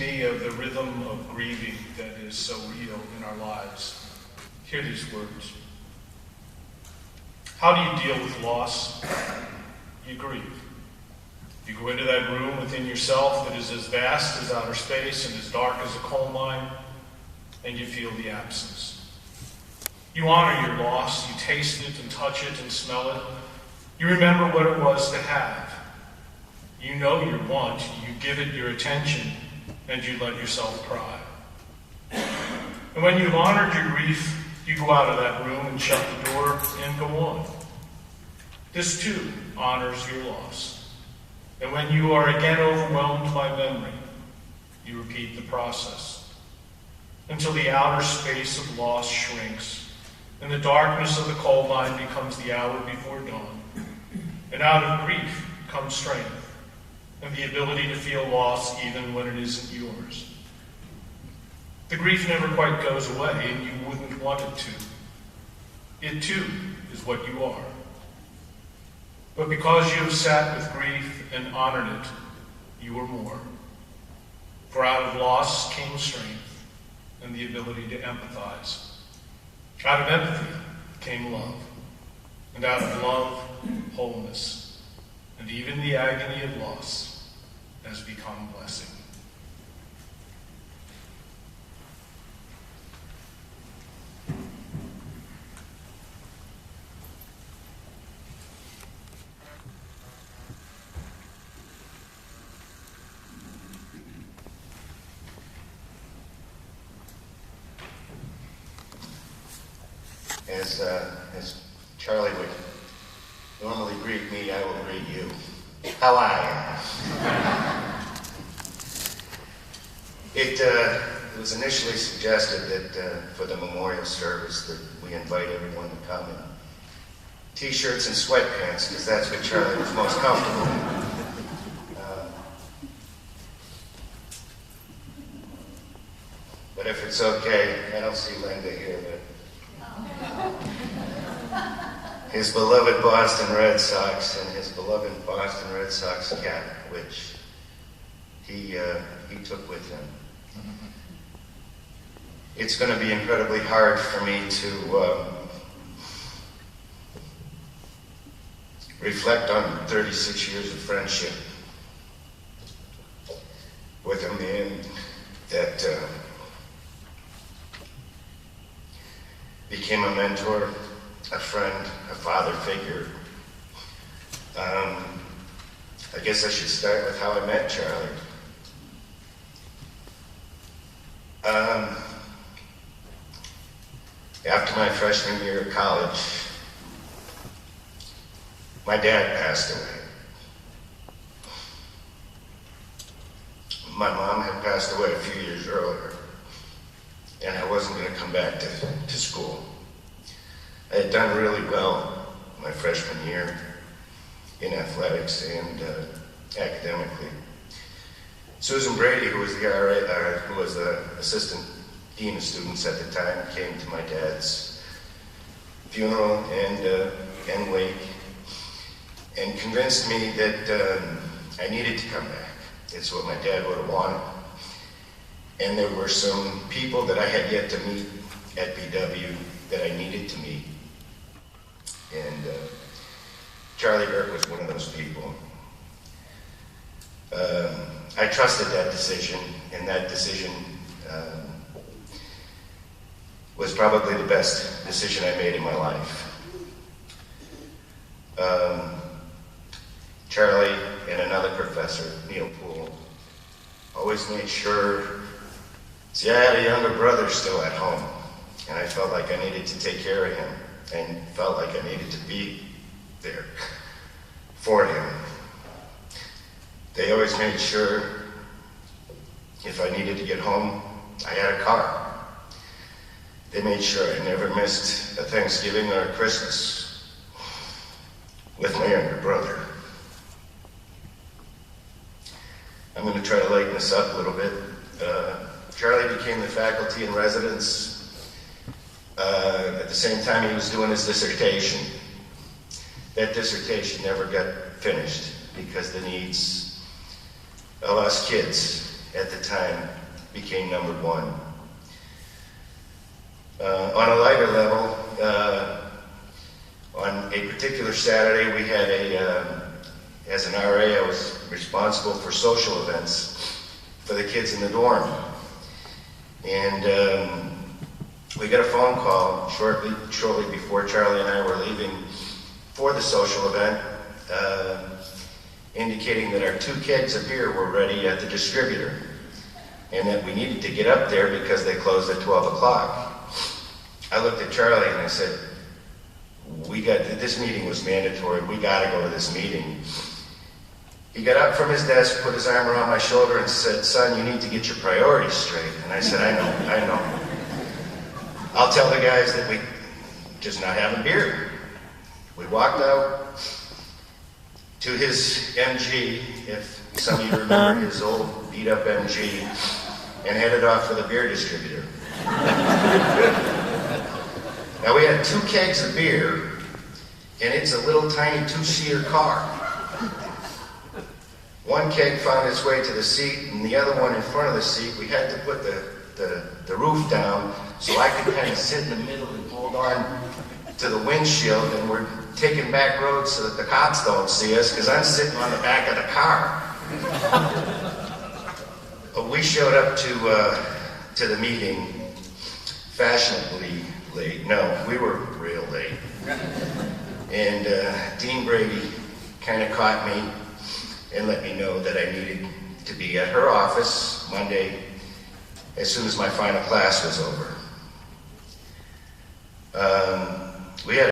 Of the rhythm of grieving that is so real in our lives. Hear these words. How do you deal with loss? You grieve. You go into that room within yourself that is as vast as outer space and as dark as a coal mine, and you feel the absence. You honor your loss. You taste it and touch it and smell it. You remember what it was to have. You know your want. You give it your attention, and you let yourself cry. And when you've honored your grief, you go out of that room and shut the door and go on. This too honors your loss. And when you are again overwhelmed by memory, you repeat the process until the outer space of loss shrinks and the darkness of the coal mine becomes the hour before dawn. And out of grief comes strength and the ability to feel loss even when it isn't yours. The grief never quite goes away, and you wouldn't want it to. It too is what you are. But because you have sat with grief and honored it, you are more. For out of loss came strength and the ability to empathize. Out of empathy came love, and out of love, wholeness, and even the agony of loss has become blessing. As Charlie would normally greet me, I will greet you. How are you? It was initially suggested that for the memorial service that we invite everyone to come in t-shirts and sweatpants, because that's what Charlie was most comfortable in. But if it's okay, I don't see Linda here, but his beloved Boston Red Sox and his beloved Boston Red Sox cap, which he took with him. It's going to be incredibly hard for me to reflect on 36 years of friendship with a man that became a mentor, a friend, a father figure. I guess I should start with how I met Charlie. After my freshman year of college, my dad passed away. My mom had passed away a few years earlier, and I wasn't going to come back to school. I had done really well my freshman year in athletics and academically. Susan Brady, who was the assistant dean of students at the time, came to my dad's funeral and wake and convinced me that I needed to come back. It's what my dad would have wanted. And there were some people that I had yet to meet at BW that I needed to meet. And Charlie Burke was one of those people. I trusted that decision, and that decision was probably the best decision I made in my life. Charlie and another professor, Neil Poole, always made sure. See, I had a younger brother still at home, and I felt like I needed to take care of him, and felt like I needed to be there for him. They always made sure if I needed to get home, I had a car. They made sure I never missed a Thanksgiving or a Christmas with my younger brother. I'm going to try to lighten this up a little bit. Charlie became the faculty in residence at the same time he was doing his dissertation. That dissertation never got finished because the needs of us kids at the time became number one. On a lighter level, on a particular Saturday, we had as an RA, I was responsible for social events for the kids in the dorm. And we got a phone call shortly before Charlie and I were leaving for the social event, indicating that our 2 kegs of beer were ready at the distributor and that we needed to get up there because they closed at 12 o'clock. I looked at Charlie and I said, this meeting was mandatory, we gotta go to this meeting. He got up from his desk, put his arm around my shoulder and said, "Son, you need to get your priorities straight." And I said, I know. I'll tell the guys that we just not having beer. We walked out to his MG, if some of you remember his old beat up MG, and headed off for the beer distributor. Now we had 2 kegs of beer, and it's a little tiny 2-seater car. One keg found its way to the seat, and the other one in front of the seat, we had to put the roof down so I could kind of sit in the middle and hold on to the windshield, and we're taking back roads so that the cops don't see us, because I'm sitting on the back of the car. But we showed up to the meeting fashionably late. No, we were real late. And Dean Brady kind of caught me and let me know that I needed to be at her office Monday as soon as my final class was over. We had